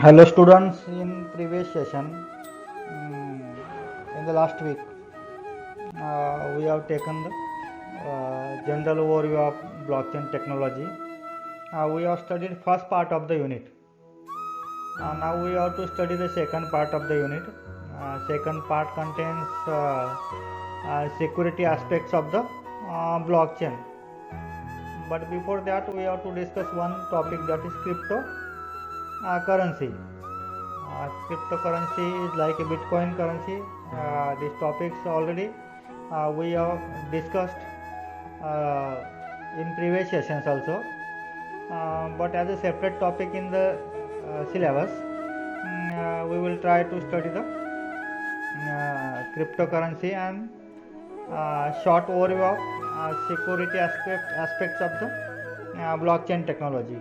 Hello students, in previous session, in the last week, we have taken the general overview of blockchain technology. We have studied first part of the unit. Now we have to study the second part of the unit. Second part contains security aspects of the blockchain. But before that, we have to discuss one topic, that is crypto currency. Cryptocurrency is like a Bitcoin currency. These topics already we have discussed in previous sessions also, but as a separate topic in the syllabus, we will try to study the cryptocurrency and short overview of security aspects of the blockchain technology.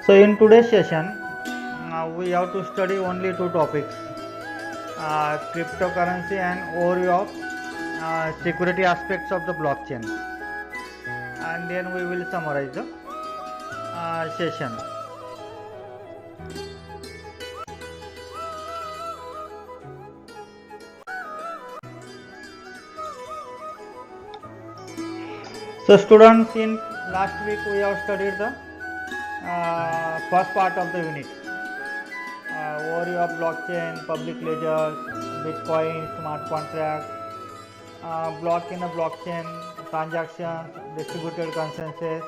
So in today's session, we have to study only two topics, cryptocurrency and overview of security aspects of the blockchain, and then we will summarize the session. So students, in last week we have studied the first part of the unit, overview of blockchain, public ledgers, Bitcoin, smart contracts, block in a blockchain, transactions, distributed consensus.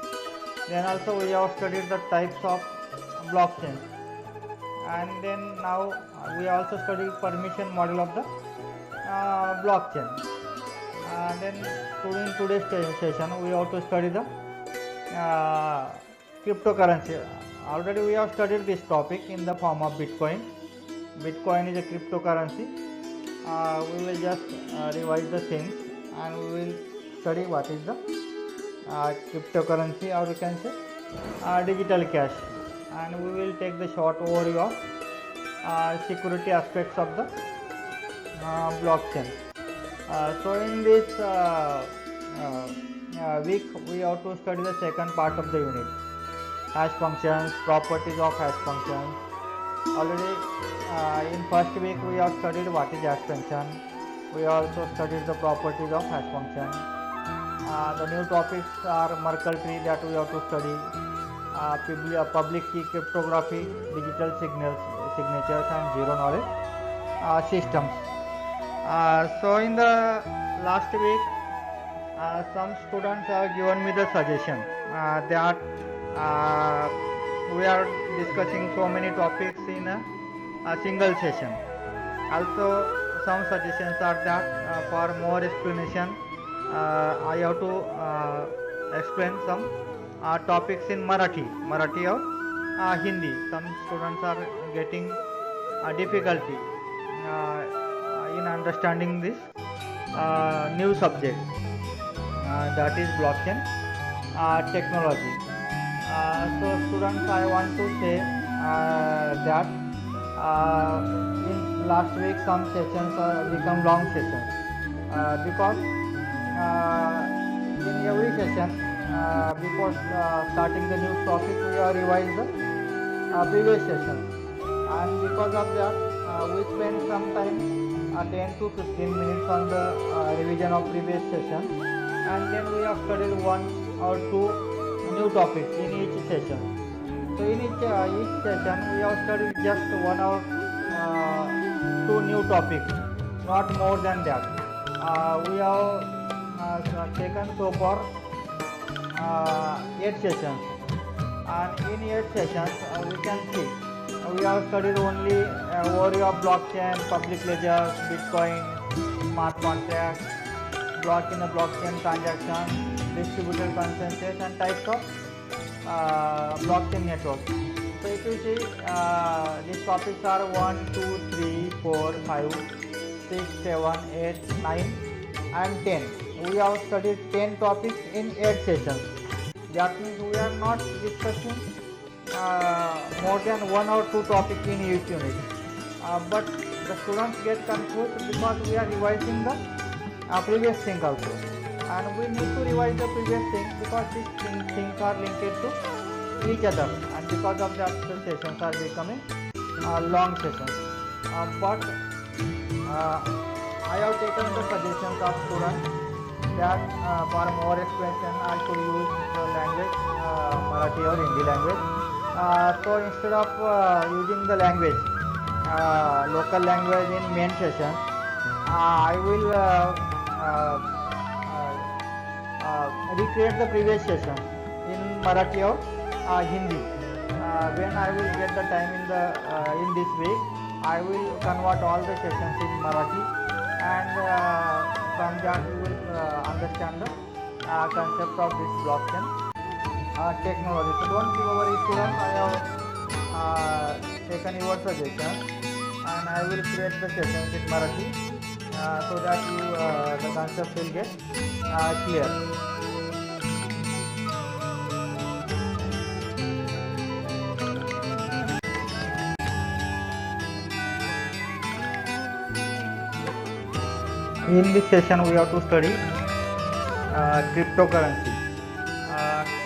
Then also we have studied the types of blockchain, and then now we also study permission model of the blockchain. And then in today's session we have to study the cryptocurrency. Already we have studied this topic in the form of Bitcoin. Bitcoin is a cryptocurrency. We will just revise the things and we will study what is the cryptocurrency, or we can say digital cash, and we will take the short overview of security aspects of the blockchain. So in this week we have to study the second part of the unit, hash functions, properties of hash functions. Already in first week we have studied what is hash function. We also studied the properties of hash function. The new topics are Merkle tree that we have to study, public key cryptography, digital signatures, and zero knowledge systems. So in the last week, some students have given me the suggestion that we are discussing so many topics in a single session. Also, some suggestions are that for more explanation, I have to explain some topics in Marathi or Hindi. Some students are getting difficulty in understanding this new subject, that is blockchain technology. So students, I want to say that in last week some sessions become long sessions because in every session before starting the new topic we have revised the previous session, and because of that we spend some time 10 to 15 minutes on the revision of previous session, and then we have studied one or two new topics in each session. So in each session we have studied just one or two new topics, not more than that. We have taken so far 8 sessions, and in 8 sessions we can see we have studied only overview of blockchain, public ledgers, Bitcoin, smart contracts, block in a blockchain transaction, distributed consensus, and types of blockchain network. So if you see, these topics are 1, 2, 3, 4, 5, 6, 7, 8, 9 and 10. We have studied 10 topics in 8 sessions. That means we are not discussing more than one or two topics in each unit. But the students get confused because we are revising the previous thing also, and we need to revise the previous thing because these things are linked to each other, and because of that the sessions are becoming long sessions. But I have taken the suggestions of students that for more explanation I could use the language Marathi or Hindi language. So instead of using the language, local language in main session, I will recreate the previous session in Marathi or Hindi. When I will get the time in this week, I will convert all the sessions in Marathi, and from that we will understand the concept of this blockchain technology. So don't give our students. I have taken your suggestions, and I will create the sessions in Marathi so that the concept will get clear. In this session we have to study cryptocurrency.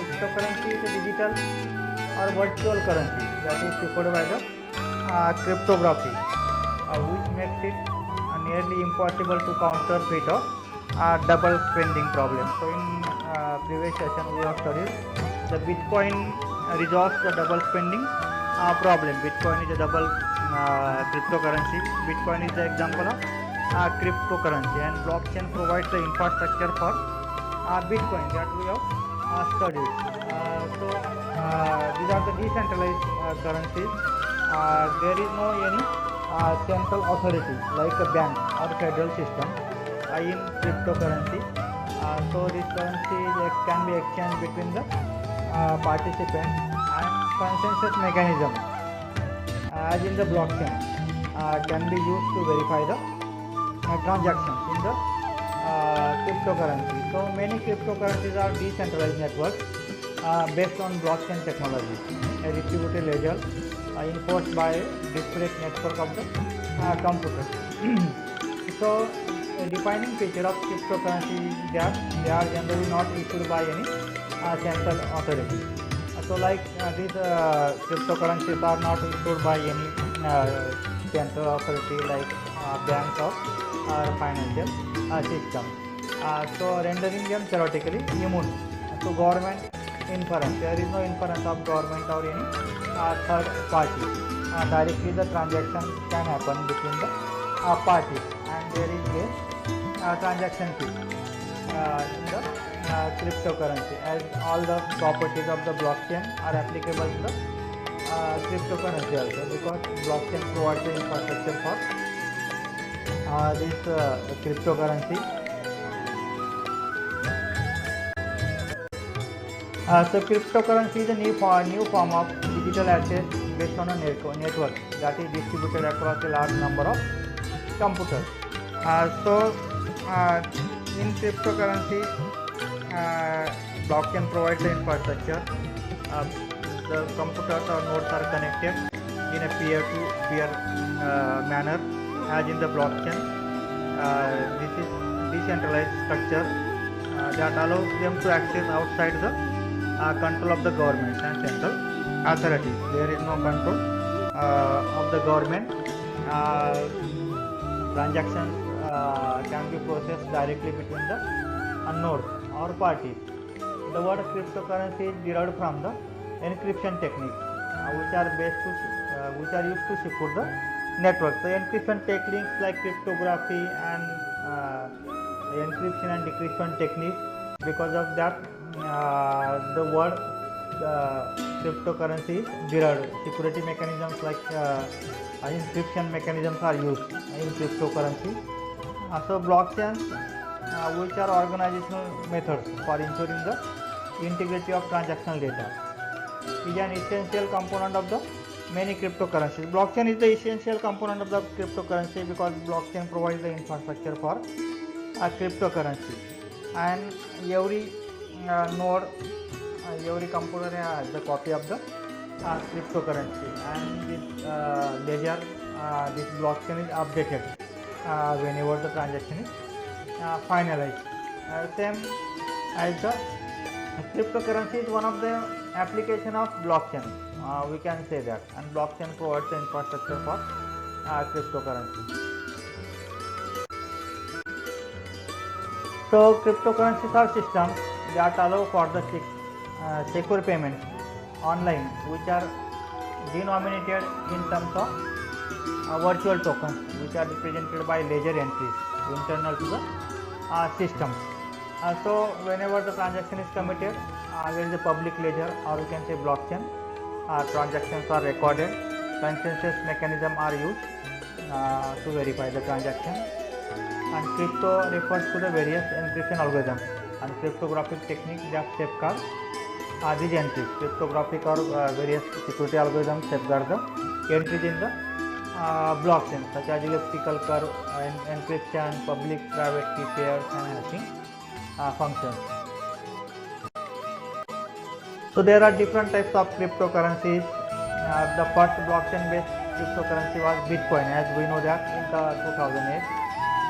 Cryptocurrency is a digital or virtual currency that is secured by the cryptography, which makes it nearly impossible to counterfeit or double spending problem. So in previous session we have studied the Bitcoin resolves the double spending problem. Bitcoin is a double cryptocurrency. Bitcoin is the example of cryptocurrency, and blockchain provides the infrastructure for Bitcoin that we have studied. So these are the decentralized currencies. There is no any central authority like a bank or federal system in cryptocurrency. So this currency can be exchanged between the participants, and consensus mechanism as in the blockchain can be used to verify the transactions in the cryptocurrency. So many cryptocurrencies are decentralized networks based on blockchain technology, a distributed ledger enforced by a disparate network of the computers. So a defining feature of cryptocurrency is that they are generally not issued by any central authority. So like these cryptocurrencies are not issued by any central authority like banks or financial system. So rendering them theoretically immune to government inference. There is no inference of government or any third party. Directly the transaction can happen between the parties, and there is a transaction fee in the cryptocurrency, as all the properties of the blockchain are applicable to the cryptocurrency also, because blockchain provides the infrastructure for this cryptocurrency. So cryptocurrency is a new form of digital asset based on a network that is distributed across a large number of computers. So in cryptocurrency, blockchain provides the infrastructure. The computers or nodes are connected in a peer-to-peer manner, as in the blockchain. This is decentralized structure that allows them to access outside the control of the government and central authorities. There is no control of the government. Transactions can be processed directly between the nodes or parties. The word cryptocurrency is derived from the encryption techniques, which are used to secure the network. So encryption techniques like cryptography and encryption and decryption techniques. Because of that, the word cryptocurrency is derived. Security mechanisms like encryption mechanisms are used in cryptocurrency. So blockchains, which are organizational methods for ensuring the integrity of transactional data, is an essential component of the many cryptocurrencies. Blockchain is the essential component of the cryptocurrency because blockchain provides the infrastructure for a cryptocurrency, and every node every computer has the copy of the cryptocurrency, and this ledger, this blockchain is updated whenever the transaction is finalized. Same as the cryptocurrency is one of the application of blockchain. We can say that, and blockchain provides the infrastructure for cryptocurrency. So cryptocurrencies are systems that allow for the secure payments online, which are denominated in terms of virtual tokens, which are represented by ledger entries internal to the system. So whenever the transaction is committed, there is a public ledger, or you can say blockchain. Transactions are recorded. Consensus mechanism are used to verify the transaction. And crypto refers to the various encryption algorithms and cryptographic techniques that safeguard these entries. Cryptographic or various security algorithms safeguard the entries in the blockchain, such as elliptical curve, encryption, public-private key pairs, and hashing functions. So there are different types of cryptocurrencies. The first blockchain-based cryptocurrency was Bitcoin, as we know that in the 2008,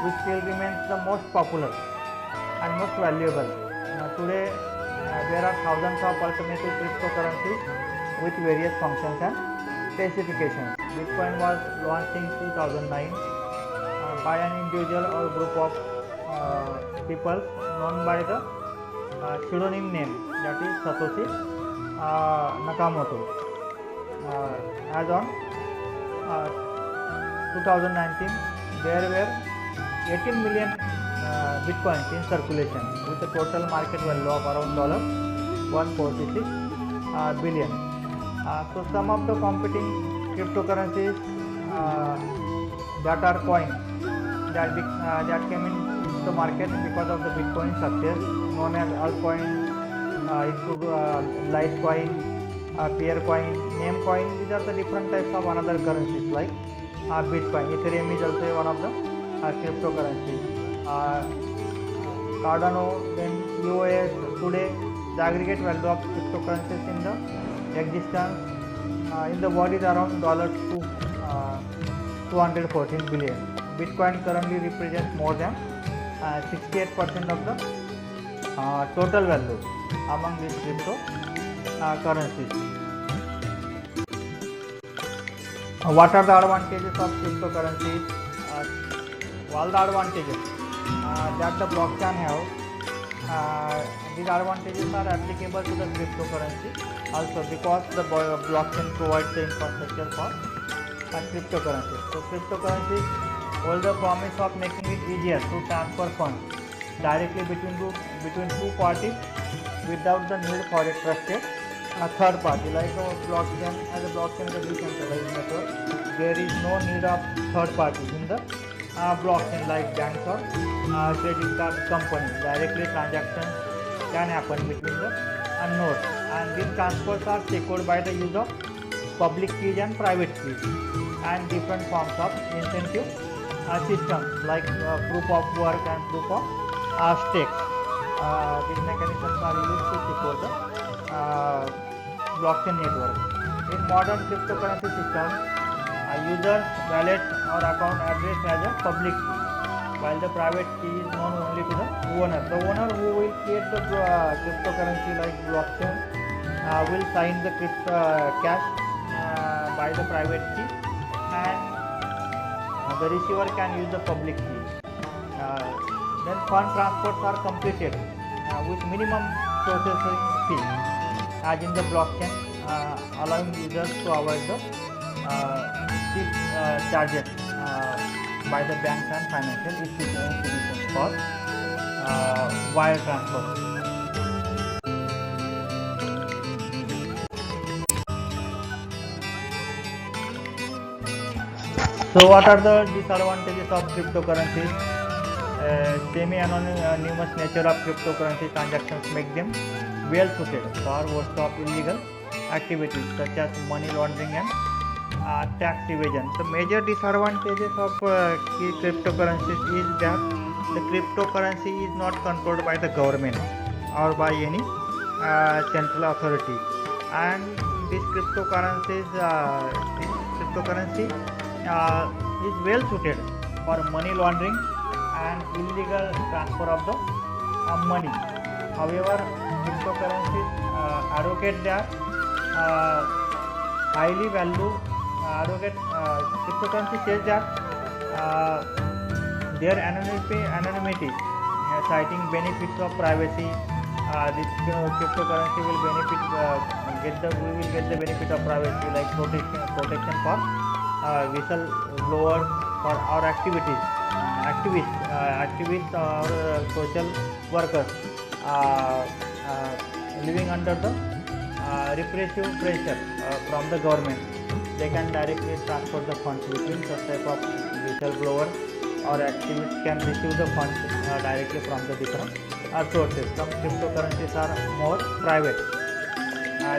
which still remains the most popular and most valuable. Today, there are thousands of alternative cryptocurrencies with various functions and specifications. Bitcoin was launched in 2009 by an individual or group of people known by the pseudonym name, that is Satoshi Nakamoto. As on 2019, there were 18 million bitcoins in circulation with a total market value of around $146 billion. So some of the competing cryptocurrencies that are coined that came into the market because of the Bitcoin success, known as altcoin, Litecoin, Peercoin, Namecoin. These are the different types of another currencies like Bitcoin. Ethereum is also one of the cryptocurrencies. Cardano, then EOS. Today, the aggregate value of cryptocurrencies in the existence in the world is around $214 billion. Bitcoin currently represents more than 68% of the total value among these crypto currencies. What are the advantages of cryptocurrencies? All the advantages that the blockchain have, these advantages are applicable to the cryptocurrency also, because the blockchain provides the infrastructure for cryptocurrencies. So cryptocurrencies hold the promise of making it easier to transfer funds directly between two parties without the need for a trusted third party. Like a blockchain, as a blockchain is a decentralized network, there is no need of third parties in the blockchain like banks or credit card companies. Directly transactions can happen between the nodes, and these transfers are secured by the use of public keys and private keys, and different forms of incentive systems like proof of work and proof of stakes. These mechanisms are used to secure the blockchain network. In modern cryptocurrency systems, users' wallet or account address as a public key, while the private key is known only to the owner. The owner who will create the cryptocurrency like blockchain will sign the cash by the private key, and the receiver can use the public key. Then fund transfers are completed with minimum processing fee, as in the blockchain, allowing users to avoid the steep charges by the banks and financial institutions for wire transfer. So what are the disadvantages of cryptocurrencies? Semi-anonymous nature of cryptocurrency transactions make them well suited for host of illegal activities such as money laundering and tax evasion. The major disadvantages of cryptocurrencies is that the cryptocurrency is not controlled by the government or by any central authority. And this cryptocurrency is well suited for money laundering and illegal transfer of the money. However, cryptocurrencies advocate that highly value cryptocurrency says that their anonymity, citing benefits of privacy. This cryptocurrency will benefit we will get the benefit of privacy, like protection for whistleblowers for our activists or social workers living under the repressive pressure from the government. They can directly transfer the funds between such type of whistleblower or activists can receive the funds directly from the different sources. Some cryptocurrencies are more private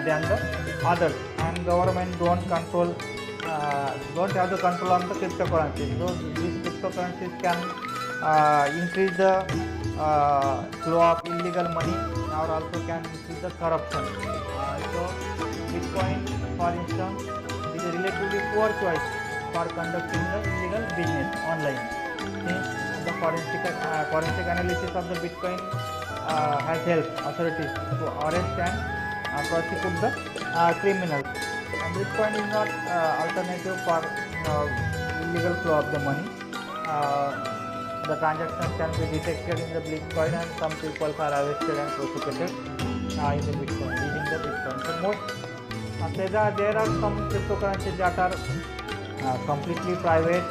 than the others, and government don't have the control on the cryptocurrencies. So these cryptocurrencies can increase the flow of illegal money, or also can increase the corruption. So Bitcoin, for instance, is a relatively poor choice for conducting the illegal business online, since the forensic analysis of the Bitcoin has helped authorities to arrest and prosecute the criminals. And Bitcoin is not alternative for illegal flow of the money. The transactions can be detected in the Bitcoin, and some people are arrested and prosecuted in the Bitcoin, using the Bitcoin. So there are some cryptocurrencies that are completely private.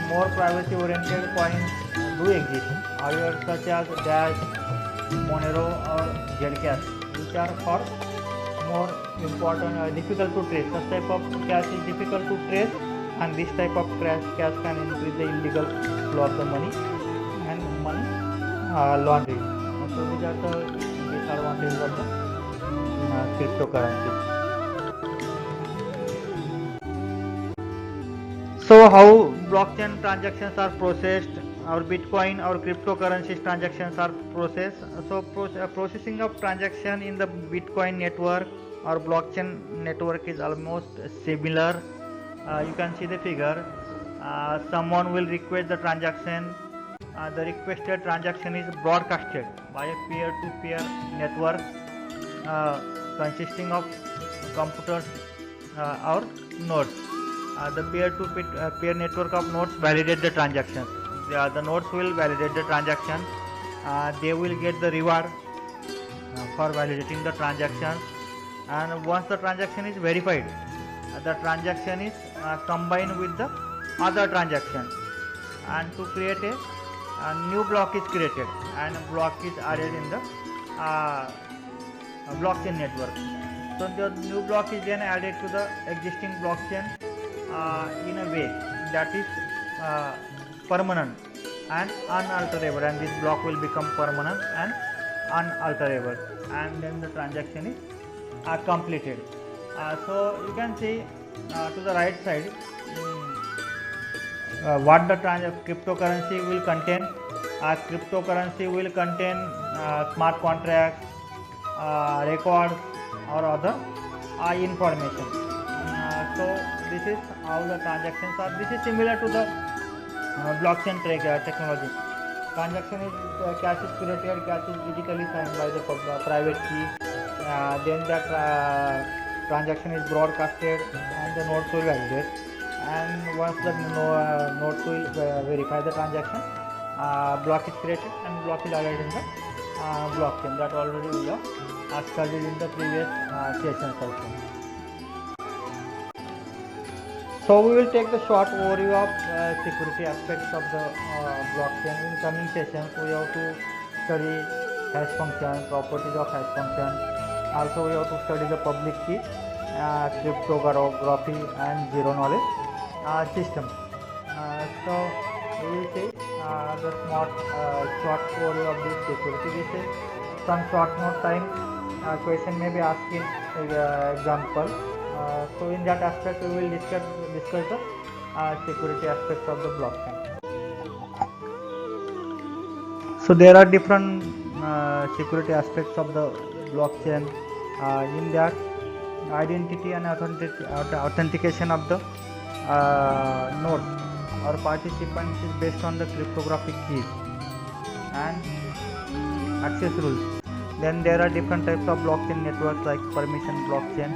More privacy oriented coins do exist, however, such as Dash, Monero or Zcash, which are for more important, difficult to trace. Such type of cash is difficult to trace, and this type of cash can increase the illegal flow of the money and money laundering. So these are the disadvantages of the cryptocurrency. So how blockchain transactions are processed, or Bitcoin or cryptocurrencies transactions are processed. So processing of transaction in the Bitcoin network or blockchain network is almost similar. You can see the figure. Someone will request the transaction. The requested transaction is broadcasted by a peer-to-peer network consisting of computers or nodes. The peer-to-peer network of nodes validate the transactions. The nodes will validate the transaction. They will get the reward for validating the transaction. And once the transaction is verified, the transaction is combined with the other transaction, and to create a new block is created, and a block is added in the blockchain network. So the new block is then added to the existing blockchain in a way that is permanent and unalterable, and this block will become permanent and unalterable, and then the transaction is completed. So you can see to the right side what the cryptocurrency will contain. Cryptocurrency will contain smart contracts, records or other information. So this is how the transactions are. This is similar to the blockchain technology. Transaction is cash is created, cash is physically signed by the private key. Then that transaction is broadcasted, and the nodes will validate. And once the nodes will verify the transaction, block is created and block is added in the blockchain. That already we have studied in the previous sessions also. So we will take the short overview of security aspects of the blockchain. In coming sessions, we have to study hash function, properties of hash function. Also, we have to study the public key, cryptography, and zero knowledge system. So we will see the short overview of this security. This is some short note time. Question may be asked in example. So in that aspect, we will discuss the security aspects of the blockchain. So there are different security aspects of the blockchain. In that, identity and authentication of the nodes or participants is based on the cryptographic keys and access rules. Then there are different types of blockchain networks like permission blockchain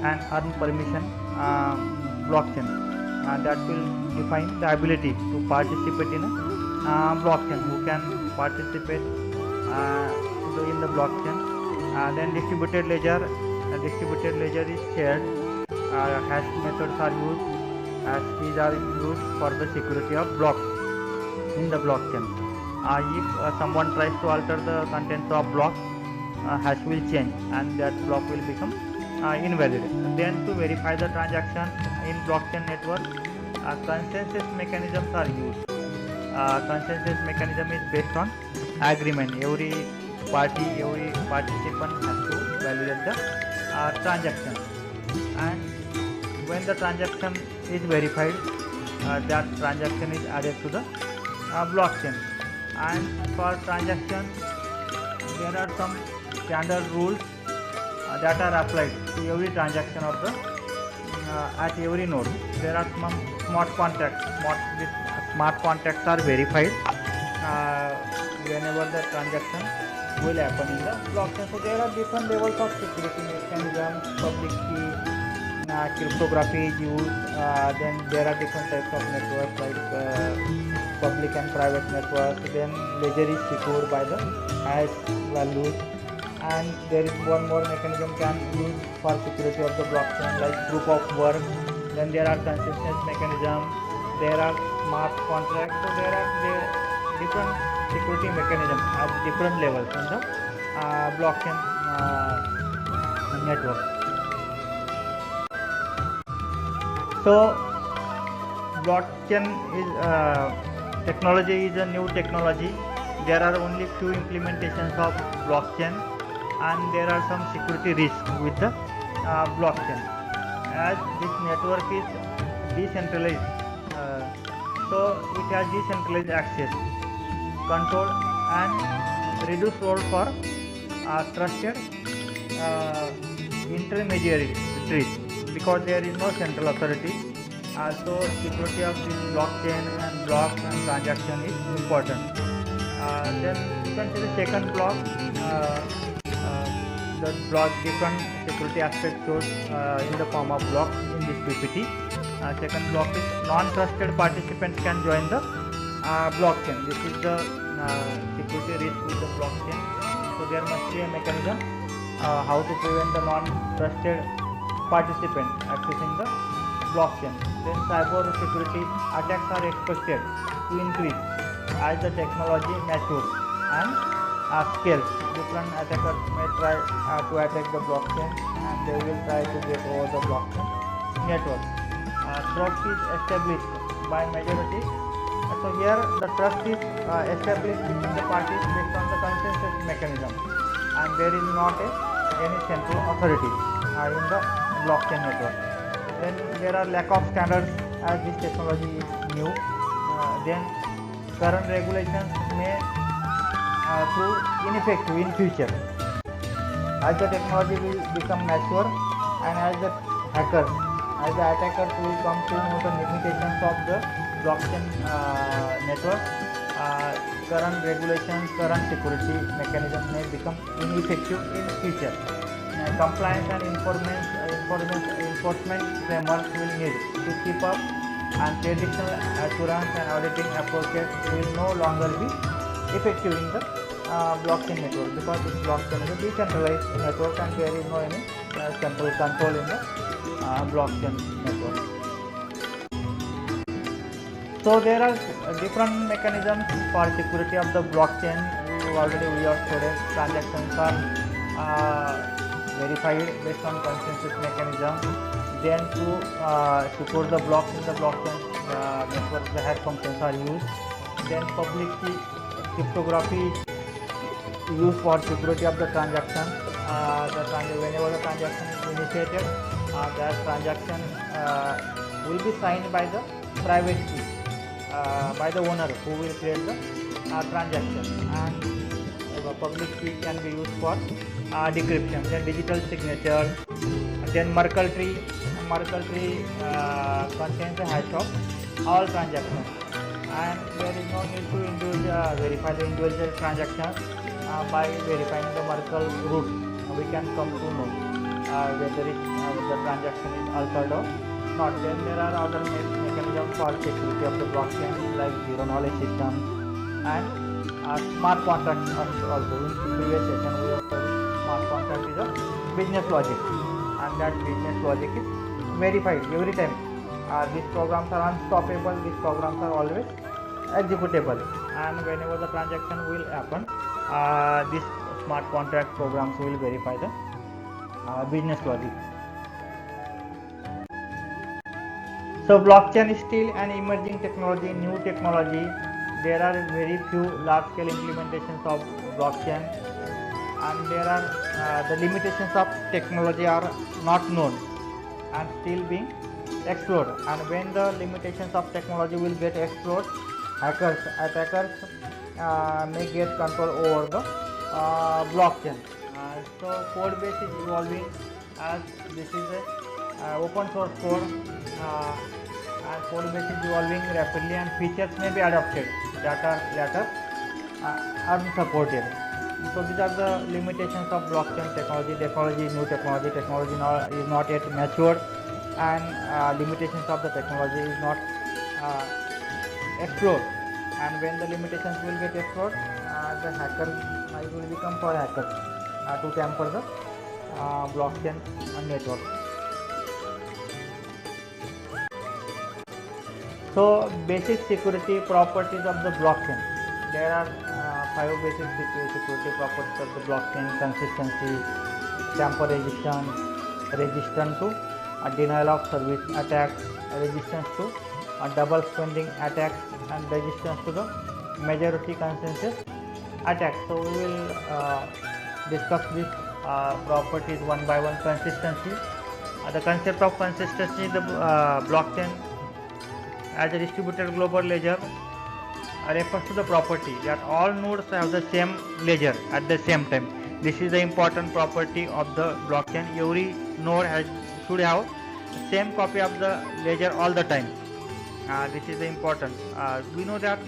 and unpermission blockchain that will define the ability to participate in a blockchain, who can participate in the blockchain. Then distributed ledger. Distributed ledger is shared. Hash methods are used. Hash keys are used for the security of blocks in the blockchain. If someone tries to alter the contents of block, hash will change and that block will become invalid. Then to verify the transaction in blockchain network, consensus mechanisms are used. Consensus mechanism is based on agreement. Every participant has to validate the transaction, and when the transaction is verified, that transaction is added to the blockchain. And for transaction, there are some standard rules that are applied to every transaction of the at every node. There are some smart contracts. Smart contracts are verified whenever the transaction will happen in the blockchain. So there are different levels of security mechanisms. Public key cryptography is used. Then there are different types of networks like public and private networks. Then ledger is secured by the hash values. And there is one more mechanism can use for security of the blockchain like proof of work. Then there are consensus mechanisms. There are smart contracts. So there are different security mechanisms at different levels in the blockchain network. So blockchain is technology is a new technology. There are only few implementations of blockchain, and there are some security risks with the blockchain, as this network is decentralized. So it has decentralized access, control and reduced role for trusted intermediaries, because there is no central authority. So security of this blockchain and block and transaction is important. Then you can see the second block. The block different security aspects shows in the form of blocks in this PPT. Second block is non-trusted participants can join the blockchain. This is the security risk with the blockchain. So there must be a mechanism how to prevent the non-trusted participant accessing the blockchain. Then cyber security attacks are expected to increase as the technology matures and scales. Different attackers may try to attack the blockchain, and they will try to get over the blockchain network. Trust is established by majority. So here the trust is established between the parties based on the consensus mechanism, and there is not any central authority in the blockchain network. Then there are lack of standards as this technology is new. Then current regulations may prove ineffective in future. As the technology will become mature, and as the attackers will come to know the limitations of the blockchain network, current regulations, current security mechanism may become ineffective in future. Compliance and enforcement frameworks will need to keep up, and traditional assurance and auditing approaches will no longer be effective in the blockchain network, because this blockchain is a decentralized network and there is no any central control in the blockchain network. So there are different mechanisms for security of the blockchain. We have studied. Transactions are verified based on consensus mechanism. Then to secure the blocks in the blockchain network, the hash functions are used. Then public key cryptography is used for security of the transaction. Whenever the transaction is initiated, that transaction will be signed by the private key, by the owner who will create the transaction. And public key can be used for decryption. Then digital signature. Then Merkle tree. Merkle tree contains a hash of all transactions, and there is no need to verify the individual transactions. By verifying the Merkle root, we can come to know whether the transaction is altered or not. Then there are other mechanisms for security of the blockchain like zero knowledge system and smart contracts also. In previous session we have studied smart contract is a business logic, and that business logic is verified every time. These programs are unstoppable, these programs are always executable, and whenever the transaction will happen, these smart contract programs will verify the business logic. So blockchain is still an emerging technology, new technology. There are very few large-scale implementations of blockchain, and there are the limitations of technology are not known and still being explored. And when the limitations of technology will get explored, attackers may get control over the blockchain. So code base is evolving, as this is a open source code, and code base is evolving rapidly, and features may be adopted that are later unsupported. So these are the limitations of blockchain technology. Technology is new technology. Technology is not yet matured, and limitations of the technology is not explored. And when the limitations will get explored, the hackers it will become for hackers to tamper the blockchain network. So basic security properties of the blockchain. There are 5 basic security properties of the blockchain: consistency, tamper resistance to denial of service attacks, resistance to double spending attacks, and resistance to the majority consensus attacks. So we will discuss these properties one by one. Consistency. The concept of consistency in the blockchain as a distributed global ledger refers to the property that all nodes have the same ledger at the same time. This is the important property of the blockchain. Every node should have the same copy of the ledger all the time. This is the important. We know that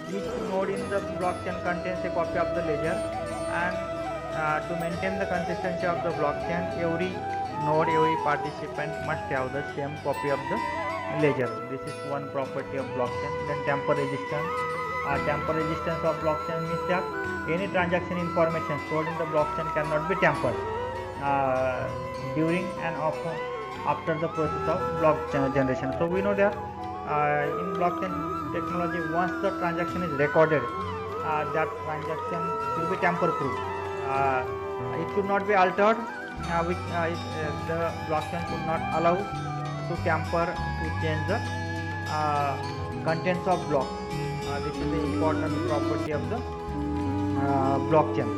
each node in the blockchain contains a copy of the ledger, and to maintain the consistency of the blockchain, every node, every participant must have the same copy of the ledger. This is one property of blockchain. Then tamper resistance. Tamper resistance of blockchain means that any transaction information stored in the blockchain cannot be tampered during and after the process of blockchain generation. So we know that in blockchain technology, once the transaction is recorded, that transaction will be tamper proof. It should not be altered. The blockchain should not allow to tamper, to change the contents of block. This is the important property of the blockchain.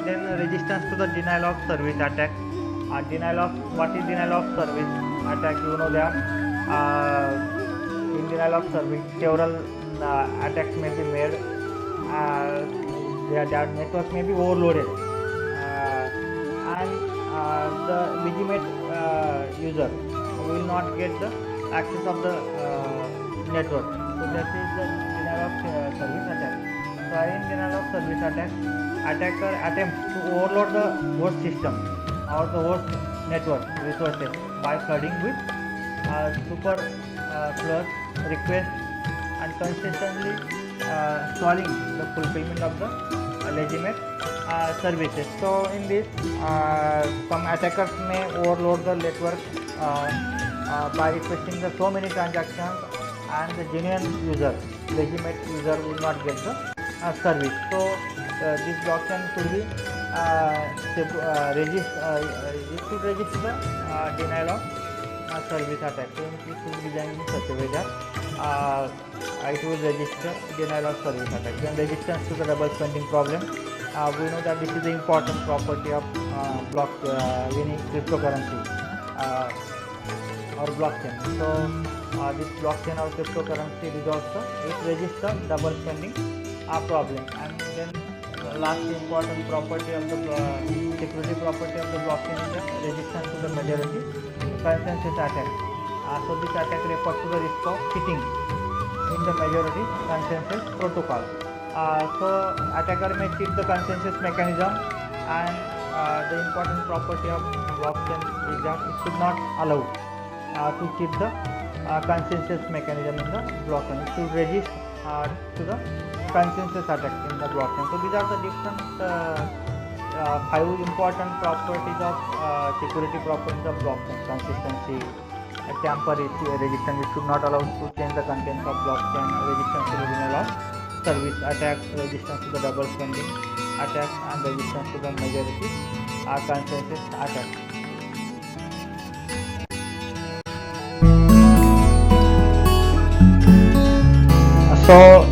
Then resistance to the denial of service attack. What is denial of service attack? You know that in denial of service, several attacks may be made. Their network may be overloaded, and the legitimate user will not get the access of the network. So that is the denial of service attack. So in denial of service attack, attacker attempts to overload the host system or the host network resources by flooding with super flush requests and consistently stalling the fulfillment of the legitimate services. So in this, some attackers may overload the network by requesting the so many transactions, and the genuine user, legitimate user, will not get the service. So this blockchain should be register the denial of service attack. So it should be designed in such a way that it will register denial of service attack. Then resistance to the double spending problem. We know that this is the important property of any cryptocurrency or blockchain. So this blockchain or cryptocurrency resolves it registers double spending problem. And then last important property of the security property of the blockchain is the resistance to the majority consensus attack. So this attack refers to the risk of cheating in the majority consensus protocol. So attacker may cheat the consensus mechanism, and the important property of blockchain is that it should not allow to cheat the consensus mechanism in the blockchain. It should resist to the consensus attack in the blockchain. So these are the different 5 important properties of security properties of blockchain: consistency, tamper resistance, it should not allow to change the contents of blockchain, resistance to the denial of service attack, resistance to the double spending attack, and resistance to the majority consensus attack. So